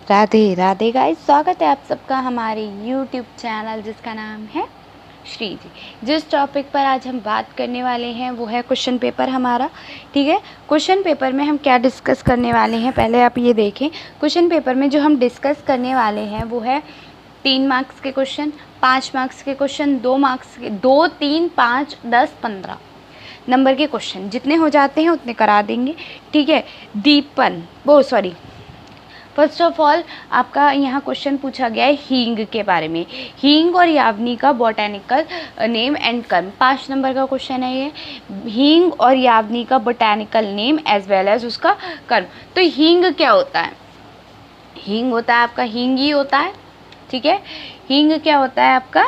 Radhe Radhe guys, स्वागत है आप सबका हमारे YouTube चैनल जिसका नाम है श्री जी। जिस टॉपिक पर आज हम बात करने वाले हैं वो है क्वेश्चन पेपर हमारा। ठीक है, क्वेश्चन पेपर में हम क्या डिस्कस करने वाले हैं पहले आप ये देखें। क्वेश्चन पेपर में जो हम डिस्कस करने वाले हैं वो है 3 मार्क्स के क्वेश्चन, 5 मार्क्स के क्वेश्चन, 2 मार्क्स के, 2, 3, 5, 10, 15 नंबर के क्वेश्चन जितने हो जाते हैं उतने करा देंगे। ठीक है, फर्स्ट ऑफ ऑल आपका यहाँ क्वेश्चन पूछा गया है हींग के बारे में। हींग और यावनी का बॉटैनिकल नेम एंड कर्म, 5 नंबर का क्वेश्चन है ये। हींग और यावनी का botanical name as well as उसका कर्म। तो हींग क्या होता है? हींग होता है आपका हींगी होता है। ठीक है, हींग क्या होता है आपका?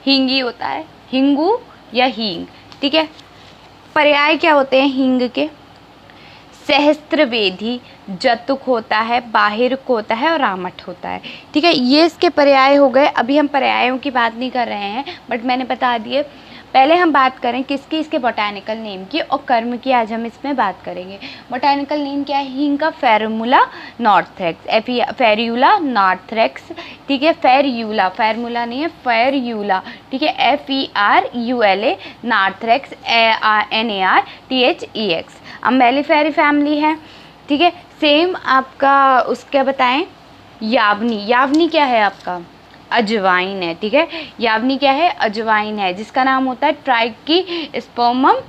हींगी होता है, हिंगू या हींग। ठीक है, पर्याय क्या होते हैं हींग के? सहस्त्रवेदी, जतुक होता है, बाहिरुक होता है और रामठ होता है। ठीक है, ये इसके पर्याय हो गए। अभी हम पर्यायों की बात नहीं कर रहे हैं, बट मैंने बता दिए। पहले हम बात करें किसकी? इसके बॉटैनिकल नेम की और कर्म की आज हम इसमें बात करेंगे। बॉटैनिकल नेम क्या है हींग का? Ferula narthex, Ferula narthex. ठीक है, फेरुला, फेरुला नहीं है, फेरुला। ठीक है, FERULA नॉर्थरेक्स, NARTHEX। अमेलिफेरी फैमिली है। ठीक है, सेम आपका उसका बताएं यावनी। यावनी क्या है आपका? अजवाइन है। ठीक है, यावनी क्या है? अजवाइन है, जिसका नाम होता है ट्राइकोस्पर्मम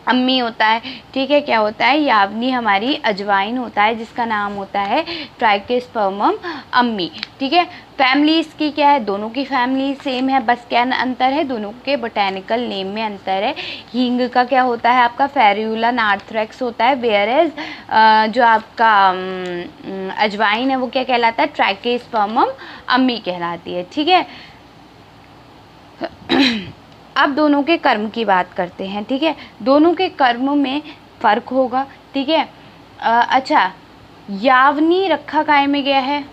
अम्मी होता है। ठीक है, क्या होता है? यावनी हमारी अजवाइन होता है, जिसका नाम होता है ट्राइकोस्पर्मम अम्मी। ठीक है, फैमिली इसकी क्या है? दोनों की फैमिली सेम है, बस क्या अंतर है? दोनों के बोटेनिकल नेम में अंतर है। हींग का क्या होता है आपका? फेरुला नॉर्थरेक्स होता है, वेयर एज जो आपका अजवाइन है वो क्या कहलाता है? ट्राइकोस्पर्मम अम्मी कहलाती है। ठीक है, अब दोनों के कर्म की बात करते हैं। ठीक है, दोनों के कर्म में फ़र्क होगा। ठीक है, अच्छा, यावनी रखा काय में गया है?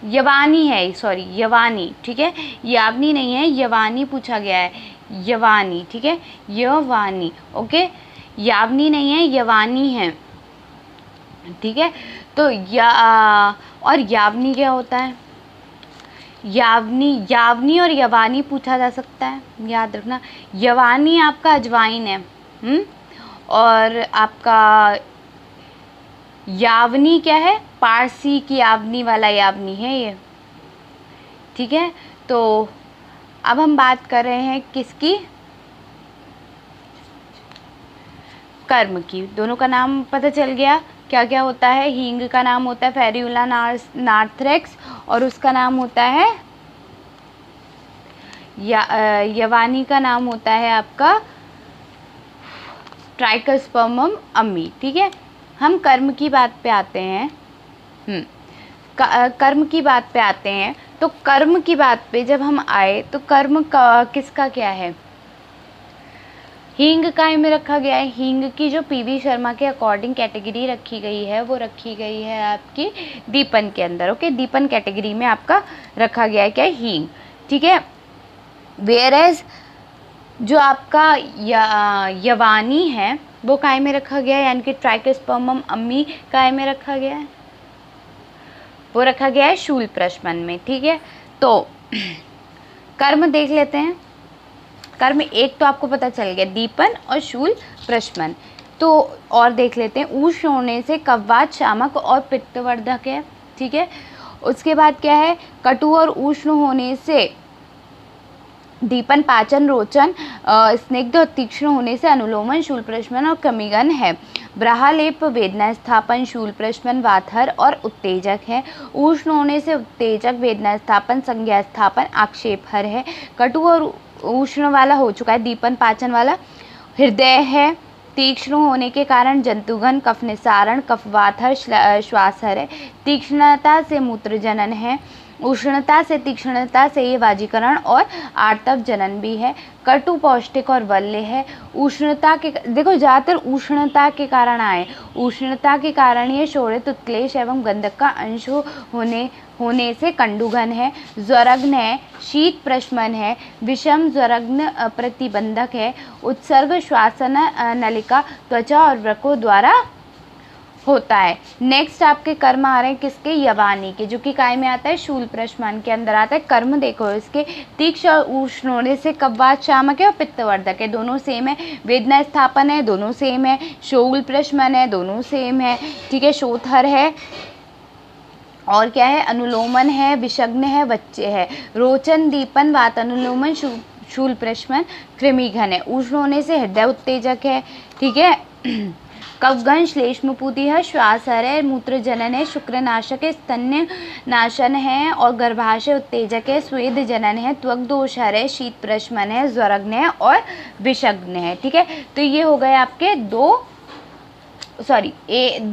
यवानी है, सॉरी यवानी। ठीक है, यावनी नहीं है, यवानी पूछा गया है, यवानी। ठीक है, यवानी, ओके, यावनी नहीं है, यवानी है। ठीक है, तो और यावनी क्या होता है? यावनी और यवानी पूछा जा सकता है, याद रखना। यवानी आपका अजवाइन है, और आपका यावनी क्या है? पारसी की यावनी वाला यावनी है ये। ठीक है, तो अब हम बात कर रहे हैं किसकी? कर्म की। दोनों का नाम पता चल गया क्या क्या होता है। हींग का नाम होता है फेरुला नॉर्थरेक्स और उसका नाम होता है यवानी का नाम होता है आपका ट्राइकोस्पर्मम अम्मी। ठीक है, हम कर्म की बात पे आते हैं। कर्म की बात पे आते हैं, तो कर्म की बात पे जब हम आए तो कर्म का किसका क्या है? हींग काय में रखा गया है? हींग की जो PV शर्मा के अकॉर्डिंग कैटेगरी रखी गई है वो रखी गई है आपकी दीपन के अंदर। ओके, दीपन कैटेगरी में आपका रखा गया है क्या? हींग। ठीक है, वेयर एज जो आपका यवानी है वो काय में रखा गया है, यानी कि ट्राइकोस्पर्मम अम्मी काय में रखा गया है? वो रखा गया है शूल प्रश्मन में। ठीक है, तो कर्म देख लेते हैं। कर्म एक तो आपको पता चल गया, दीपन और शूल प्रश्मन। तो और देख लेते हैं, उष्ण होने से कव्वात शामक और पित्तवर्धक है। ठीक है, उसके बाद क्या है? कटु और उष्ण होने से दीपन, पाचन, रोचन, स्निग्ध और तीक्ष्ण होने से अनुलोमन, शूल प्रश्मन और कमिगन है। ब्राहलेप वेदना स्थापन, शूल प्रश्मन वाथर और उत्तेजक है। उष्ण होने से उत्तेजक, वेदना स्थापन, संज्ञा स्थापन, आक्षेपहर है। कटु और उष्ण वाला हो चुका है, दीपन पाचन वाला। हृदय है, तीक्ष्ण होने के कारण जंतुघन, कफ निसारण, कफवाथर, श्वासहर है। तीक्ष्णता से मूत्रजनन है। उष्णता से, तीक्ष्णता से ये वाजीकरण और आर्तव जनन भी है। कटु पौष्टिक और बल्य है। उष्णता के, देखो ज़्यादातर उष्णता के कारण आए, उष्णता के कारण ये शोणित, उत्क्लेश एवं गंधक का अंश होने से कंडुघन है। ज्वरग्न है, शीत प्रशमन है, विषम ज्वरग्न प्रतिबंधक है। उत्सर्ग श्वासन नलिका, त्वचा और वृक्कों द्वारा होता है। नेक्स्ट आपके कर्म आ रहे हैं किसके, यवानी के, जो कि काय में आता है, शूल प्रश्मान के अंदर आता है। कर्म देखो इसके, तीक्ष्ण और उष्ण होने से कब्बात शामक है और पित्तवर्धक है, दोनों सेम है। वेदना स्थापन है, दोनों सेम है। शूल प्रश्मन है, दोनों सेम है, ठीक है। शोथर है और क्या है, अनुलोमन है, विषग्न है, बच्चे है। रोचन, दीपन, वात अनुलोमन, शूल प्रश्मन, कृमिघन है। उष्ण होने से हृदय उत्तेजक है, ठीक है। कफघन, श्लेष्मपूति है, श्वासहर है, मूत्र जनन है, शुक्रनाशक है, स्तन्य नाशन है और गर्भाशय उत्तेजक है, स्वेद जनन है, त्वक दोषहर है, शीत प्रश्मन है, ज्वरग्न है और विषग्न है, ठीक है। तो ये हो गए आपके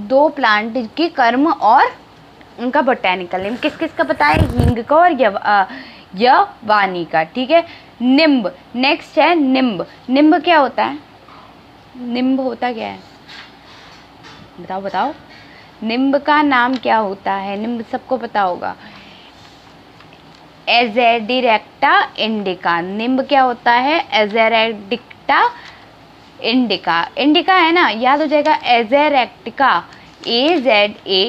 दो प्लांट की कर्म और उनका बोटेनिकल नेम। किस किस का पता है, हींग का और यवानी का, ठीक है। निम्ब, नेक्स्ट है निम्ब। निम्ब क्या होता है, निम्ब होता क्या है, बताओ बताओ। निम्ब का नाम क्या होता है, निम्ब सबको पता होगा, एजेडिरेक्टा इंडिका। निम्ब क्या होता है, एजेडिरेक्टा इंडिका। इंडिका है ना, याद हो जाएगा, एजेरेक्टिका, AZADIRACHTA,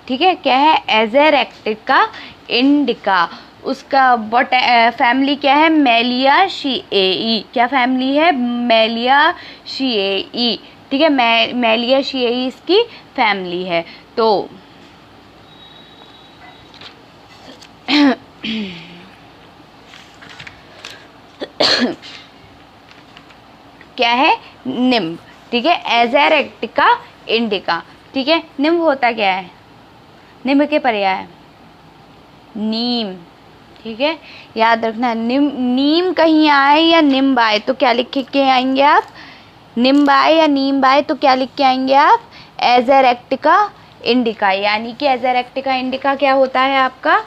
ठीक है। क्या है, एजेरेक्टिका इंडिका। उसका फैमिली क्या है, मेलियाशिएई। क्या फैमिली है, मेलियाशिएई, ठीक है। मेलियाशिएई इसकी फैमिली है। तो क्या है, निम्ब, ठीक है। एजेरेक्टिका इंडिका, ठीक है। निम्ब होता क्या है, निम्ब के पर्याय है नीम, ठीक है। याद रखना, नीम कहीं आए या निम्ब आए तो क्या लिख के आएंगे आप, निम्ब आए या नीम आए तो क्या लिख के आएंगे आप, एजेरेक्टिका इंडिका। यानी कि एजेरेक्टिका इंडिका क्या होता है आपका,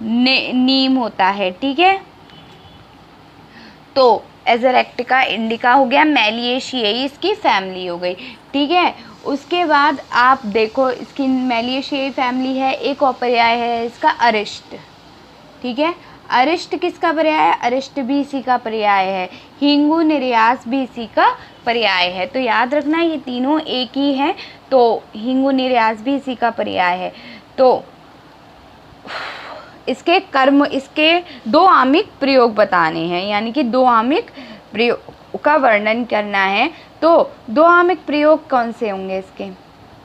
नीम होता है, ठीक है। तो एजेरेक्टिका इंडिका हो गया, मेलियेशिएई इसकी फैमिली हो गई, ठीक है। उसके बाद आप देखो, इसकी मेलियेशिएई फैमिली है। एक और पर्याय है इसका अरिष्ट, ठीक है। अरिष्ट किसका पर्याय है, अरिष्ट भी इसी का पर्याय है। हिंगू निर्यास भी इसी का पर्याय है। तो याद रखना ये तीनों एक ही हैं। तो हिंगू निर्यास भी इसी का पर्याय है। तो इसके कर्म, इसके दो आमिक प्रयोग बताने हैं, यानी कि दो आमिक प्रयोग का वर्णन करना है। तो दो आमिक प्रयोग कौन से होंगे इसके,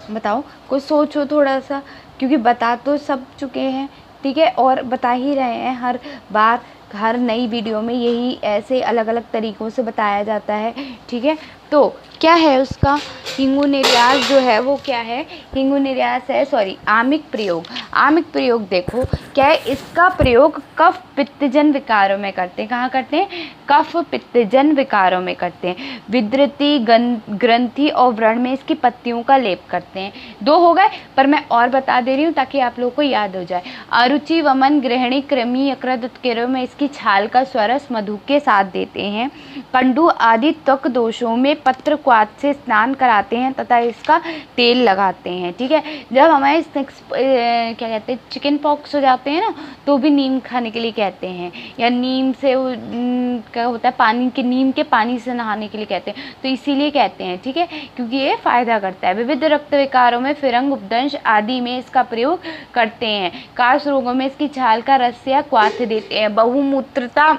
बताओ, कोई सोचो थोड़ा सा, क्योंकि बता तो सब चुके हैं, ठीक है, और बता ही रहे हैं हर बार, हर नई वीडियो में यही ऐसे अलग अलग तरीक़ों से बताया जाता है, ठीक है। तो क्या है उसका, हिंगू निर्यास जो है वो क्या है, हिंगू निर्यास है, आमिक प्रयोग। आमिक प्रयोग देखो क्या है, इसका प्रयोग कफ पित्तजन विकारों में करते हैं। कहाँ करते हैं, कफ पित्तजन विकारों में करते हैं। विद्रति, ग्रंथि और व्रण में इसकी पत्तियों का लेप करते हैं। दो हो गए, पर मैं और बता दे रही हूँ ताकि आप लोगों को याद हो जाए। अरुचि, वमन, गृहिणी, कृमि, यकृत, उत्कीर्णों में इसकी छाल का स्वरस मधु के साथ देते हैं। कंडू आदि त्वक दोषों में पत्र क्वाथ से स्नान कराते हैं तथा इसका तेल लगाते हैं, ठीक है। जब हमारे क्या कहते हैं, चिकन पॉक्स हो जाते हैं ना, तो भी नीम खाने के लिए कहते हैं, या नीम से क्या होता है, नीम के पानी से नहाने के लिए कहते हैं। तो इसीलिए कहते हैं, ठीक है, क्योंकि ये फायदा करता है। विविध रक्त विकारों में, फिरंग, उपदंश आदि में इसका प्रयोग करते हैं। काश रोगों में इसकी छाल का रस या क्वाथ देते हैं। बहुमूत्रता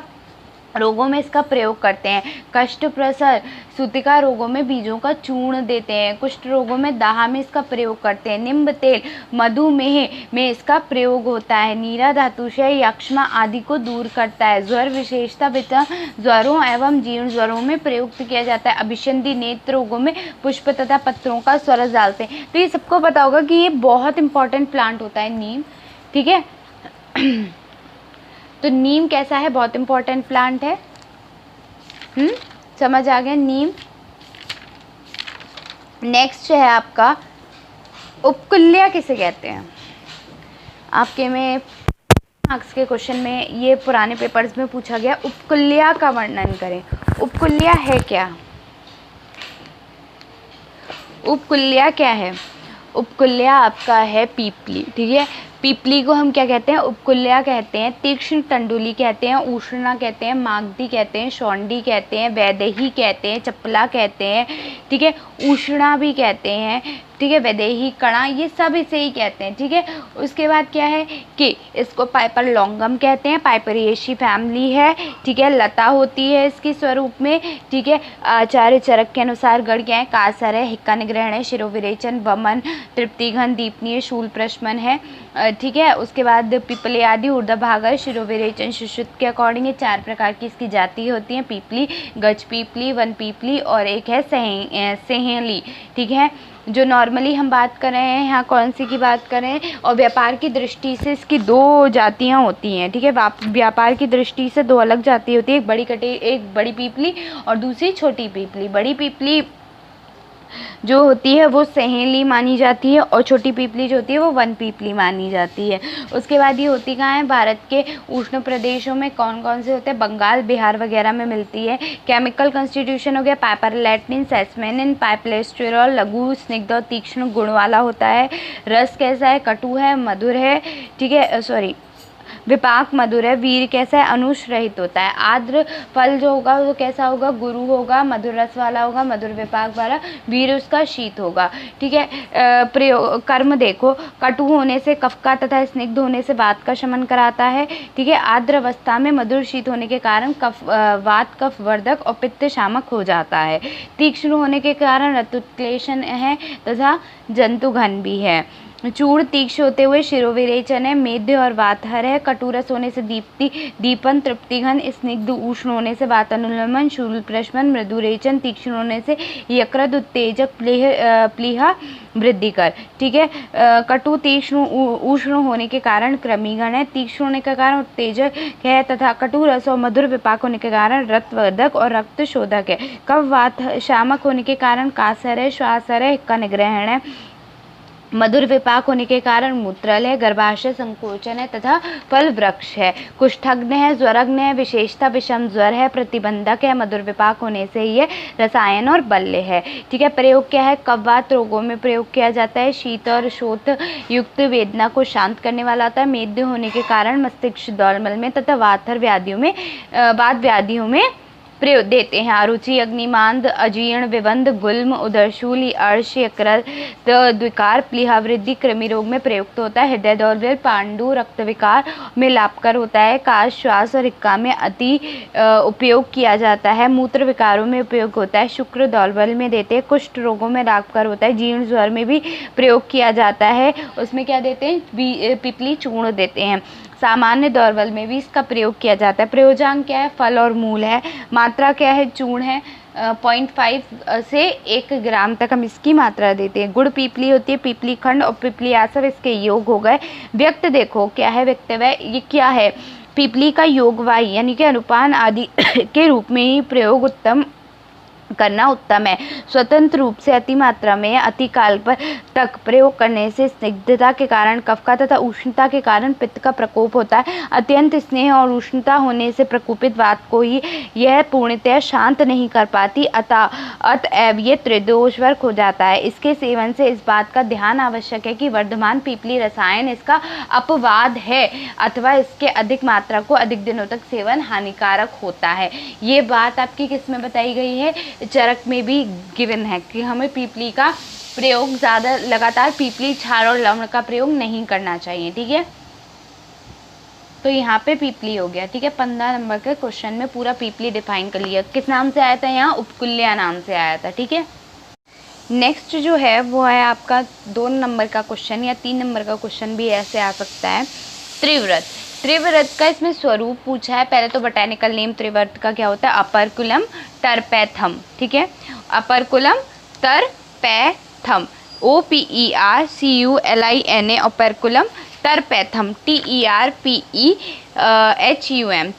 रोगों में इसका प्रयोग करते हैं। कष्ट प्रसर सूतिका रोगों में बीजों का चूर्ण देते हैं। कुष्ठ रोगों में दाह में इसका प्रयोग करते हैं। निम्ब तेल मधुमेह में इसका प्रयोग होता है। नीरा धातुशय यक्ष्मा आदि को दूर करता है। ज्वर विशेषता ज्वरों एवं जीर्ण ज्वरों में प्रयुक्त किया जाता है। अभिसंधि नेत्र रोगों में पुष्प तथा पत्रों का स्वरस डालते हैं। तो ये सबको पता होगा कि ये बहुत इंपॉर्टेंट प्लांट होता है नीम, ठीक है। तो नीम कैसा है, बहुत इंपॉर्टेंट प्लांट है। समझ आ गया नीम। नेक्स्ट है आपका उपकुल्या किसे कहते हैं। आपके में मार्क्स के क्वेश्चन में ये पुराने पेपर्स में पूछा गया, उपकुल्या का वर्णन करें। उपकुल्या है क्या, उपकुल्या क्या है, उपकुल्या आपका है पीपली, ठीक है। पीपली को हम क्या कहते हैं, उपकुल्या कहते हैं, तीक्ष्ण तंडुली कहते हैं, उष्णा कहते हैं, मागधी कहते हैं, शौंडी कहते हैं, वैदेही कहते हैं, चपला कहते हैं, ठीक है, उष्णा भी कहते हैं, ठीक है, वैदेही, कणा, ये सब इसे ही कहते हैं, ठीक है। उसके बाद क्या है कि इसको पाइपर लॉन्गम कहते हैं, पाइपरिएशी फैमिली है, ठीक है, लता होती है इसके स्वरूप में, ठीक है। आचार्य चरक के अनुसार गढ़ क्या है, कासर है, हिक्का निग्रहण है, शिरोविरेचन, वमन, तृप्तिघन, दीपनीय, शूल प्रश्मन है, ठीक है। उसके बाद पिपली आदि ऊर्ध्वभाग, शिरोविरेचन, सुश्रुत के अकॉर्डिंग ये 4 प्रकार की इसकी जाति होती हैं, पीपली, गज पीपली, वन पीपली और एक है सहेली, ठीक है। जो नॉर्मली हम बात कर रहे हैं यहाँ कौन सी की बात कर रहे हैं, और व्यापार की दृष्टि से इसकी 2 जातियाँ होती हैं, ठीक है। व्यापार की दृष्टि से 2 अलग जाति होती है, एक बड़ी पीपली और दूसरी छोटी पीपली। बड़ी पीपली जो होती है वो सहेली मानी जाती है और छोटी पीपली जो होती है वो वन पीपली मानी जाती है। उसके बाद ये होती कहाँ है, भारत के उष्ण प्रदेशों में कौन कौन से होते हैं, बंगाल, बिहार वगैरह में मिलती है। केमिकल कंस्टिट्यूशन हो गया, पाइपरलैटिनिन, सेसमेनिन, पाइपलेस्टेरॉल, लघु, स्निग्ध और तीक्ष्ण गुण वाला होता है। रस कैसा है, कटु है, मधुर है, ठीक है, विपाक मधुर है। वीर कैसा है, अनुष रहित होता है। आर्द्र फल जो होगा वो कैसा होगा, गुरु होगा, मधुर रस वाला होगा, मधुर विपाक वाला। वीर उसका शीत होगा, ठीक है। प्रयोग कर्म देखो, कटु होने से कफ का तथा स्निग्ध होने से वात का शमन कराता है, ठीक है। आर्द्र अवस्था में मधुर शीत होने के कारण वात कफ वर्धक और पित्त शामक हो जाता है। तीक्ष्ण होने के कारण रक्तोत्क्लेशन है तथा जंतुघन भी है। चूर्ण तीक्ष्ण होते हुए शिरोविरेचन है, मेध्य और वातहर है। कटुरस होने से दीपन, तृप्तिघन, स्निग्ध, उष्ण होने से वातानुलमन, शूल प्रश्मन, मृदुरेचन, तीक्ष्ण होने से यकृत, उत्तेजक, प्लीहा, वृद्धिकर, ठीक है। कटु तीक्ष्ण उष्ण होने के कारण कृमिगण है, तीक्ष्ण होने के कारण उत्तेजक है तथा कटु रस और मधुर विपाक होने के कारण रक्तवर्धक और रक्त शोधक है। कफ वात शामक होने के कारण कासर है, श्वासर है, हिक्का निग्रहण है। मधुर विपाक होने के कारण मूत्रल है, गर्भाशय संकोचन है तथा फल वृक्ष है। कुष्ठग्न है, ज्वरग्न है, विशेषता विषम ज्वर है, प्रतिबंधक है। मधुर विपाक होने से ये रसायन और बल्य है, ठीक है। प्रयोग क्या है, कफवात रोगों में प्रयोग किया जाता है। शीत और शोथ युक्त वेदना को शांत करने वाला होता है। मेद्य होने के कारण मस्तिष्क दौलमल में तथा वात व्याधियों में प्रयोग देते हैं। अरुचि, अग्निमांद, अजीर्ण, विबंध, गुल्म, उदरशूल, अर्श, यकृत द्विकार, प्लीहा वृद्धि, कृमि रोग में प्रयुक्त होता है। हृदय दौर्बल्य, पांडु, रक्त विकार में लाभकर होता है। काश, श्वास और हिक्का में अति उपयोग किया जाता है। मूत्र विकारों में उपयोग होता है। शुक्र दौर्बल्य में देते हैं। कुष्ठ रोगों में लाभकर होता है। जीर्ण ज्वर में भी प्रयोग किया जाता है। उसमें क्या देते हैं, पिपली चूर्ण देते हैं। सामान्य दौर्बल्य में भी इसका प्रयोग किया जाता है। प्रयोजांक क्या है, फल और मूल है। मात्रा क्या है, चूर्ण है, 0.5 से 1 ग्राम तक हम इसकी मात्रा देते हैं। गुड़ पीपली होती है, पीपली खंड और पीपली आसव इसके योग हो गए। व्यक्त देखो क्या है, व्यक्तव्य ये क्या है, पीपली का योगवाही यानी कि अनुपान आदि के रूप में ही प्रयोग करना उत्तम है। स्वतंत्र रूप से अति मात्रा में अति काल पर तक प्रयोग करने से स्निग्धता के कारण कफ का तथा उष्णता के कारण पित्त का प्रकोप होता है। अत्यंत स्नेह और उष्णता होने से प्रकोपित वात को ही यह पूर्णतः शांत नहीं कर पाती, अतएव ये त्रिदोषवर्ग हो जाता है। इसके सेवन से इस बात का ध्यान आवश्यक है कि वर्धमान पीपली रसायन इसका अपवाद है अथवा इसके अधिक मात्रा को अधिक दिनों तक सेवन हानिकारक होता है। ये बात आपकी किस में बताई गई है, चरक में भी गिवन है कि हमें पीपली का प्रयोग ज़्यादा लगातार पीपली, छाल और लवण का प्रयोग नहीं करना चाहिए, ठीक है। तो यहाँ पे पीपली हो गया, ठीक है। 15 नंबर के क्वेश्चन में पूरा पीपली डिफाइन कर लिया। किस नाम से आया था, यहाँ उपकुल्या नाम से आया था, ठीक है। नेक्स्ट जो है वो है आपका 2 नंबर का क्वेश्चन या 3 नंबर का क्वेश्चन भी ऐसे आ सकता है। त्रिव्रत, त्रिव्रत का इसमें स्वरूप पूछा है। पहले तो बोटेनिकल नेम त्रिव्रत का क्या होता है, अपर्कुलम टर्पेथम, ठीक है। अपर्कुलम टर्पेथम, OPERCULINA, अपर्कुलम टर्पेथम, TERPEHUM,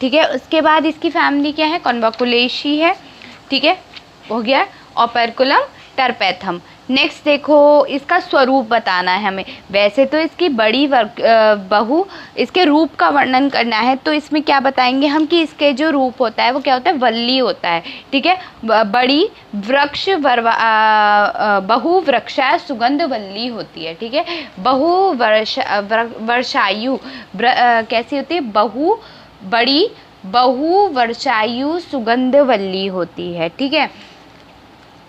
ठीक है। उसके बाद इसकी फैमिली क्या है, कॉन्वोकुलेशी है, ठीक है, हो गया। अपर्कुलम टर्पेथम, नेक्स्ट देखो, इसका स्वरूप बताना है हमें। वैसे तो इसकी बड़ी बहु, इसके रूप का वर्णन करना है, तो इसमें क्या बताएंगे हम कि इसके जो रूप होता है वो क्या होता है, वल्ली होता है। ठीक है, बड़ी वृक्ष बहु वृक्षाय सुगंध वल्ली होती है। ठीक है, बहु वर्षायु कैसी होती है, बड़ी बहु वर्षायु सुगंध वल्ली होती है। ठीक है,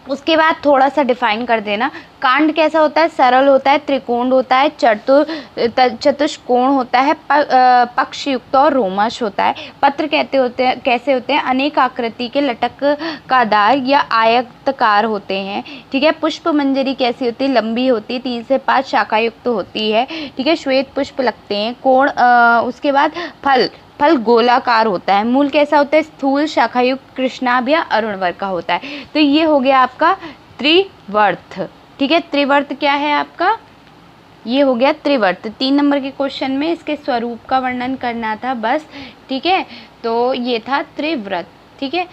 उसके बाद थोड़ा सा डिफाइन कर देना। कांड कैसा होता है, सरल होता है, त्रिकोण होता है, चतुष्कोण होता है, पक्षयुक्त और रोमश होता है। पत्र कैसे होते हैं, अनेक आकृति के लटकदार या आयताकार होते हैं। ठीक है, पुष्प मंजरी कैसी होती है, लंबी होती है, 3 से 5 शाखायुक्त होती है। ठीक है, श्वेत पुष्प लगते हैं। कोण, उसके बाद फल गोलाकार होता है। मूल कैसा होता है, स्थूल शाखायुक्त, कृष्णाभ या अरुणवर्ग का होता है। तो ये हो गया आपका त्रिवर्त। ठीक है, त्रिवर्त क्या है आपका, ये हो गया त्रिवर्त। 3 नंबर के क्वेश्चन में इसके स्वरूप का वर्णन करना था बस। ठीक है, तो ये था त्रिव्रत। ठीक है,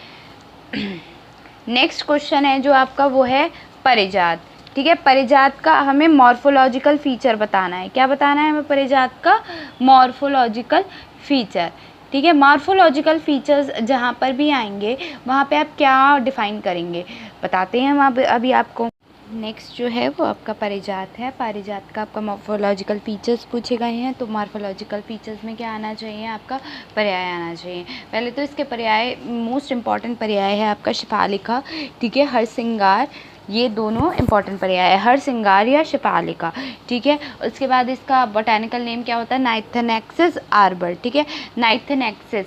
नेक्स्ट क्वेश्चन है जो आपका वो है परिजात। ठीक है, परिजात का हमें मॉर्फोलॉजिकल फीचर बताना है। क्या बताना है हमें, परिजात का मॉर्फोलॉजिकल फीचर। ठीक है, मॉर्फोलॉजिकल फीचर्स जहाँ पर भी आएंगे वहाँ पे आप क्या डिफाइन करेंगे, बताते हैं हम अभी आपको। नेक्स्ट जो है वो आपका परिजात है। परिजात का आपका मॉर्फोलॉजिकल फीचर्स पूछे गए हैं, तो मॉर्फोलॉजिकल फीचर्स में क्या आना चाहिए, आपका पर्याय आना चाहिए। पहले तो इसके पर्याय, मोस्ट इम्पॉर्टेंट पर्याय है आपका शिफालिका। ठीक है, हरसिंगार, ये दोनों इंपॉर्टेंट पर्याय है, हरसिंगार या शिफालिका। ठीक है, उसके बाद इसका बोटेनिकल नेम क्या होता है, नाइथेनेक्सिस आर्बर। ठीक है, नाइथेनेक्सिस,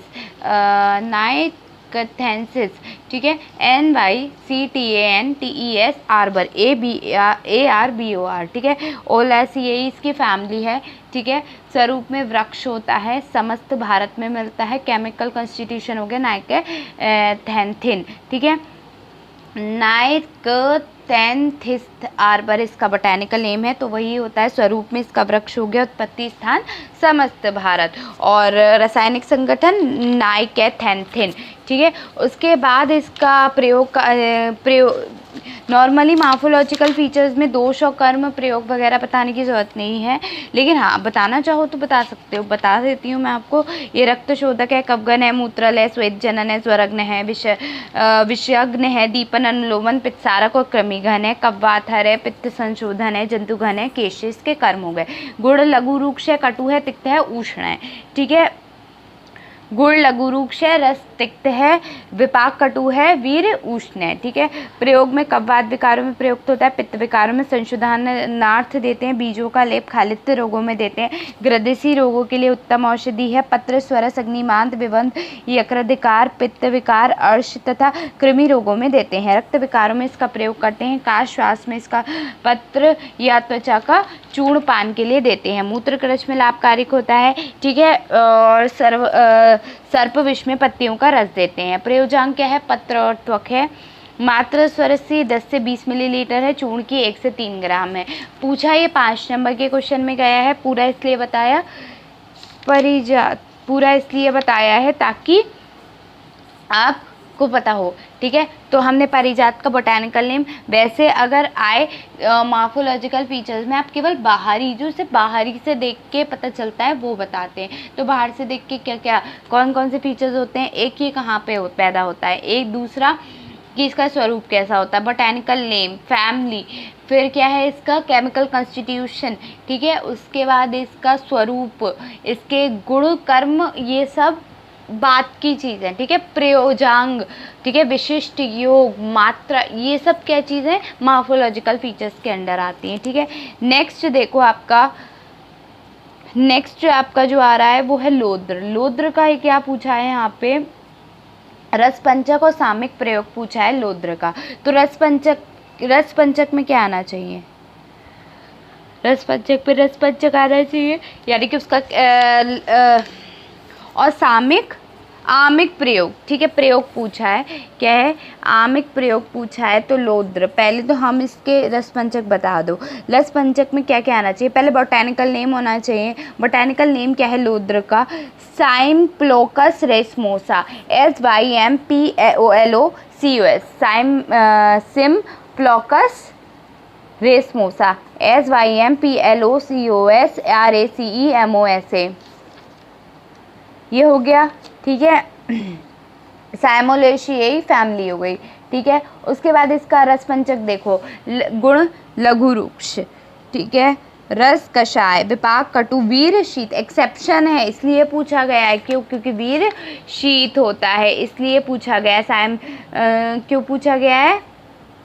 नाइथेनेक्सिस। ठीक है, NYCTANTES आर्बर, ARBOR। ठीक है, ओलेसिएई इसकी फैमिली है। ठीक है, स्वरूप में वृक्ष होता है, समस्त भारत में मिलता है। केमिकल कॉन्स्टिट्यूशन हो गया नाइकेथेंथिन। ठीक है, नाइकेथेंथिस आर्बर इसका बोटेनिकल नेम है, तो वही होता है। स्वरूप में इसका वृक्ष हो गया, उत्पत्ति स्थान समस्त भारत, और रासायनिक संगठन नाइकेथेंथिन। ठीक है, उसके बाद इसका प्रयोग नॉर्मली मॉर्फोलॉजिकल फीचर्स में दोष और कर्म प्रयोग वगैरह बताने की ज़रूरत नहीं है, लेकिन हाँ बताना चाहो तो बता सकते हो। बता देती हूँ मैं आपको। ये रक्त शोधक है, कफगन है, मूत्रल है, श्वेत जनन है, स्वरग्न है, विषयग्न है, दीपन अनुलोमन, पित्तसारक और कृमिघन है, कफवातर है, पित्त संशोधन है, जंतुघन है, केश, इसके कर्म हो गए। गुड़ लघु रूक्ष है, कटु है, तिक्त है, उष्ण है। ठीक है, गुड़ लघु रूक्ष है, रस तिक्त है, विपाक कटु है, वीर उष्ण है। ठीक है, प्रयोग में कफवात विकारों में प्रयुक्त होता है, पित्त विकारों में संशोधनार्थ देते हैं, बीजों का लेप खालित्य रोगों में देते हैं, ग्रदिसी रोगों के लिए उत्तम औषधि है, पत्र स्वरस अग्निमांत विबंध यकृधिकार, पित्त विकार, अर्श तथा कृमि रोगों में देते हैं। रक्त विकारों में इसका प्रयोग करते हैं, काश श्वास में इसका पत्र या त्वचा का चूर्ण पान के लिए देते हैं, मूत्र क्रच में लाभकारिक होता है। ठीक है, और सर्प विष में पत्तियों का रस देते हैं। प्रयोजांक क्या है, पत्र और त्वक है। मात्रा स्वरसी 10 से 20 मिलीलीटर है, चूर्ण की 1 से 3 ग्राम है। पूछा ये 5 नंबर के क्वेश्चन में गया है। पूरा इसलिए बताया, परिजात पूरा इसलिए बताया है ताकि आपको पता हो। ठीक है, तो हमने परिजात का बोटेनिकल नेम, वैसे अगर आए मॉर्फोलॉजिकल फीचर्स में आप केवल बाहरी, जो सिर्फ बाहरी से देख के पता चलता है वो बताते हैं। तो बाहर से देख के क्या क्या कौन कौन से फीचर्स होते हैं, एक ये कहाँ पे पैदा होता है, एक दूसरा कि इसका स्वरूप कैसा होता है, बोटेनिकल नेम, फैमिली, फिर क्या है इसका केमिकल कॉन्स्टिट्यूशन। ठीक है, उसके बाद इसका स्वरूप, इसके गुण कर्म, ये सब बात की चीज़ें। ठीक है, प्रयोजांग, ठीक है, विशिष्ट योग, मात्रा, ये सब क्या चीज़ें मॉर्फोलॉजिकल फीचर्स के अंडर आती हैं। ठीक है, नेक्स्ट देखो आपका, नेक्स्ट जो आ रहा है वो है लोद्र। लोद्र का क्या पूछा है यहाँ पे, रसपंचक और सामिक प्रयोग पूछा है लोद्र का। तो रसपंचक में क्या आना चाहिए, रसपंचक पे रसपंचक आना चाहिए, यानी कि उसका और सामिक आमिक प्रयोग। ठीक है, प्रयोग पूछा है, क्या है, आमिक प्रयोग पूछा है, तो लोद्र। पहले तो हम इसके रसपंचक बता दो। रसपंचक में क्या क्या आना चाहिए, पहले बोटेनिकल नेम होना चाहिए। बोटेनिकल नेम क्या है लोद्र का, साइम्प्लोकस रेसमोसा, SYMPLOCUS, सिम्प्लोकस रेसमोसा, SYMPLOCOSRACEMOSA, ये हो गया, ठीक है। साइमोलेशियाई फैमिली हो गई, ठीक है। उसके बाद इसका रसपंचक देखो, गुण लघु रुक्ष, ठीक है, रस कषाय, विपाक कटु, वीर शीत, एक्सेप्शन है इसलिए पूछा गया है, क्यों, क्योंकि वीर शीत होता है इसलिए पूछा गया है। क्यों पूछा गया है,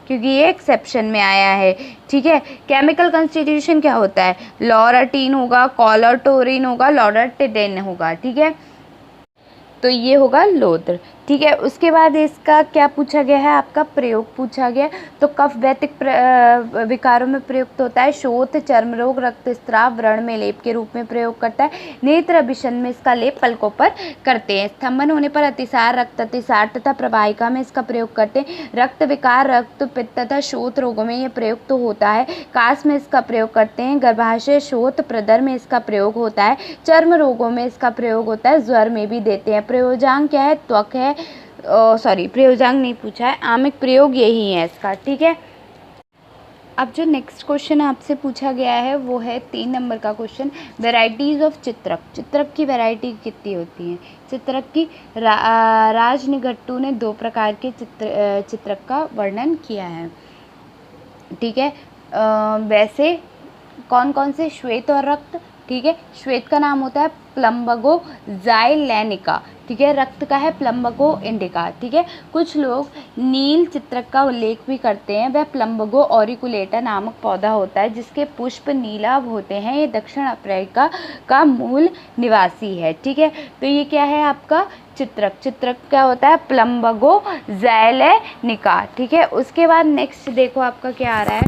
क्योंकि ये एक्सेप्शन में आया है, ठीक है। केमिकल कंस्टिट्यूशन क्या होता है, लॉरटीन होगा, कॉलरटोरिन होगा, लॉरटिडेन होगा, ठीक है। तो ये होगा लोत्र, ठीक है। उसके बाद इसका क्या पूछा गया है, आपका प्रयोग पूछा गया। तो कफ वैतिक विकारों में प्रयुक्त होता है, शोथ, चर्म रोग, रक्तस्राव, व्रण में लेप के रूप में प्रयोग करता है, नेत्र अभिशन में इसका लेप पलकों पर करते हैं, स्तंभन होने पर अतिसार, रक्त अतिसार तथा प्रवाहिका में इसका प्रयोग करते हैं, रक्त विकार, रक्त पित्त तथा शोथ रोगों में यह प्रयुक्त तो होता है, कास में इसका प्रयोग करते हैं, गर्भाशय, शोथ, प्रदर में इसका प्रयोग होता है, चर्म रोगों में इसका प्रयोग होता है, ज्वर में भी देते हैं। प्रयोजांग क्या है, त्वक है, सॉरी प्रयोजांग नहीं पूछा है, आमिक प्रयोग यही है इसका, ठीक है। अब जो नेक्स्ट क्वेश्चन आपसे पूछा गया है वो है 3 नंबर का क्वेश्चन, वेराइटीज़ ऑफ चित्रक। चित्रक की वैरायटी कितनी होती हैं। चित्रक की राजनिघट्टू ने 2 प्रकार के चित्रक का वर्णन किया है, ठीक है। वैसे कौन कौन से, श्वेत और रक्त, ठीक है। श्वेत का नाम होता है प्लम्बगो ज़ाइलेनिका, ठीक है। रक्त का है प्लम्बगो इंडिका, ठीक है। कुछ लोग नील चित्रक का उल्लेख भी करते हैं, वह प्लम्बगो ऑरिकुलेटा नामक पौधा होता है जिसके पुष्प नीलाभ होते हैं, ये दक्षिण अफ्रीका का मूल निवासी है, ठीक है। तो ये क्या है आपका चित्रक, चित्रक क्या होता है प्लम्बगो ज़ाइलेनिका, ठीक है। उसके बाद नेक्स्ट देखो आपका क्या आ रहा है,